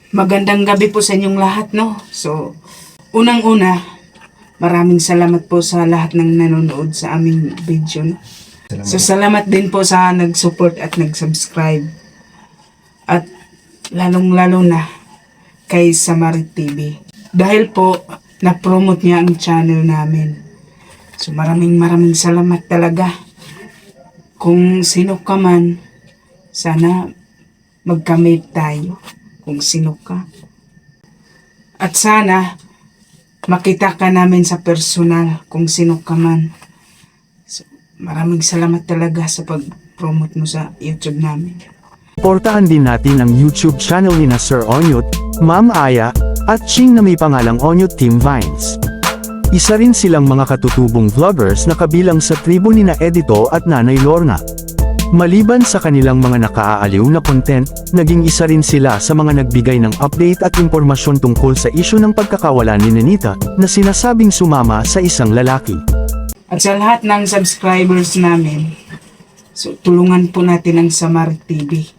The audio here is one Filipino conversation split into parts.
Magandang gabi po sa inyong lahat, no? So, unang-una, maraming salamat po sa lahat ng nanonood sa aming video, no? So, salamat din po sa nag-support at nag-subscribe. At lalong-lalo na kay Samarit TV. Dahil po, na-promote niya ang channel namin. So, maraming salamat talaga. Kung sino ka man, sana magkamit tayo. Kung sino ka. At sana makita ka namin sa personal kung sino ka man. So, maraming salamat talaga sa pag-promote mo sa YouTube namin. Portahan din natin ang YouTube channel ni na Sir Onyot, Ma'am Aya, at Ching na may pangalang Onyot Team Vines. Isa rin silang mga katutubong vloggers na kabilang sa tribo ni na Edito at Nanay Lorna. Maliban sa kanilang mga nakaaaliw na content, naging isa rin sila sa mga nagbigay ng update at impormasyon tungkol sa isyu ng pagkakawala ni Nenita, na sinasabing sumama sa isang lalaki. At sa lahat ng subscribers namin, so tulungan po natin ang Samarit TV.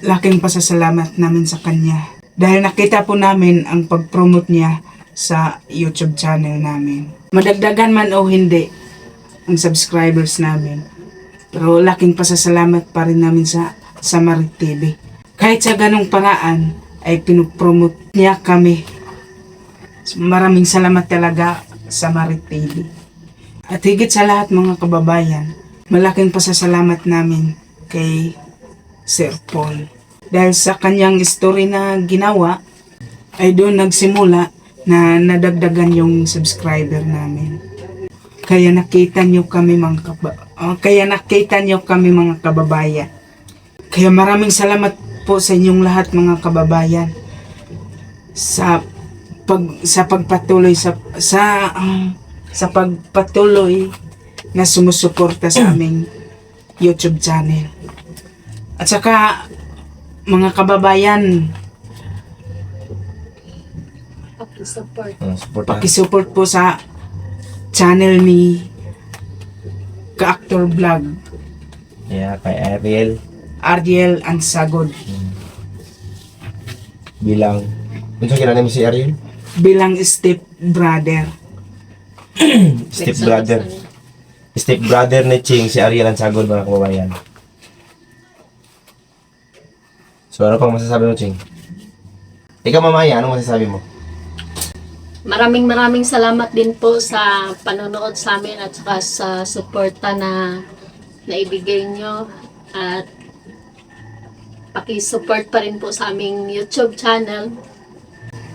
Laking pasasalamat namin sa kanya. Dahil nakita po namin ang pag-promote niya sa YouTube channel namin. Madagdagan man o hindi ang subscribers namin. Pero laking pasasalamat pa rin namin sa Samarit TV. Kahit sa ganong paraan ay pinupromote niya kami. So, maraming salamat talaga Samarit TV. At higit sa lahat mga kababayan, malaking pasasalamat namin kay Sir Paul. Dahil sa kanyang story na ginawa, ay doon nagsimula na nadagdagan yung subscriber namin. Kaya nakita niyo kami mga kababayan. Kaya maraming salamat po sa inyong lahat mga kababayan sa pagpatuloy na sumusuporta sa aming YouTube channel. At saka mga kababayan, pakisupport po sa channel ni Ka-Actor Vlog. Yeah, kay Ariel Ansagod. Bilang, ano kinanay mo si Ariel? Bilang step brother. Step brother ni Ching, si Ariel Ansagod, mga kababayan. So ano pang masasabi mo, Ching? Ikaw, mamaya, anong masasabi mo? Maraming salamat din po sa panonood sa amin at saka sa suporta na naibigay nyo, at paki-support pa rin po sa aming YouTube channel,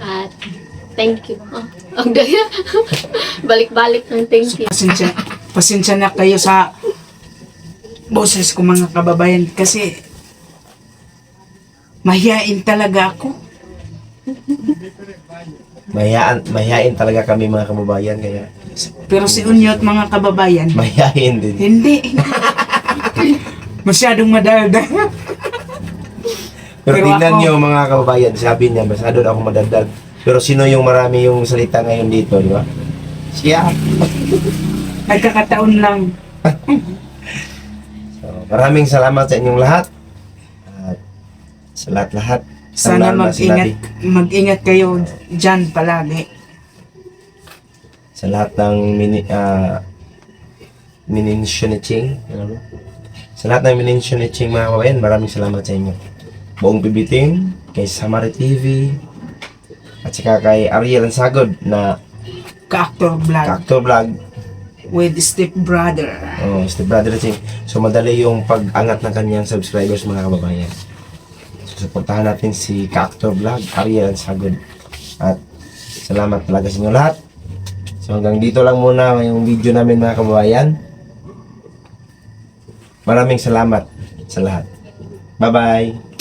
at thank you. Ang daya. Balik-balik ng thank you. Pasensya na kayo sa boses ko mga kababayan kasi mahihain talaga ako. Mahihain talaga kami mga kababayan, kaya Pero si Unyot mga kababayan, mahihain din. hindi. Masyadong madaldal. Pero Pero tingnan ako- nyo mga kababayan, sabi niya, masyado na ako madaldal. Pero sino yung marami yung salita ngayon dito, di ba? Siya. Nagkakataon lang. So, maraming salamat sa inyong lahat. At sa lahat-lahat. Sana lalo na sinabi. mag-ingat kayo dyan palagi. Sa lahat ng minensyon ni Ching. Ano? Sa lahat ng minensyon ni Ching, mga kababayan, maraming salamat sa inyo. Buong bibiting, kay Samarit TV, at saka kay Ariel Ansagod na Ka-Actor Vlog Ka-Actor Vlog. with step brother. Oh, Step Brother Ching. So madali yung pag-angat ng kanyang subscribers, mga kababayan. So supportahan natin si Ka-Actor Vlog, Ariel Ansagod. At salamat talaga sa inyo lahat. So hanggang dito lang muna yung video namin, mga kababayan. Maraming salamat sa lahat. Bye-bye!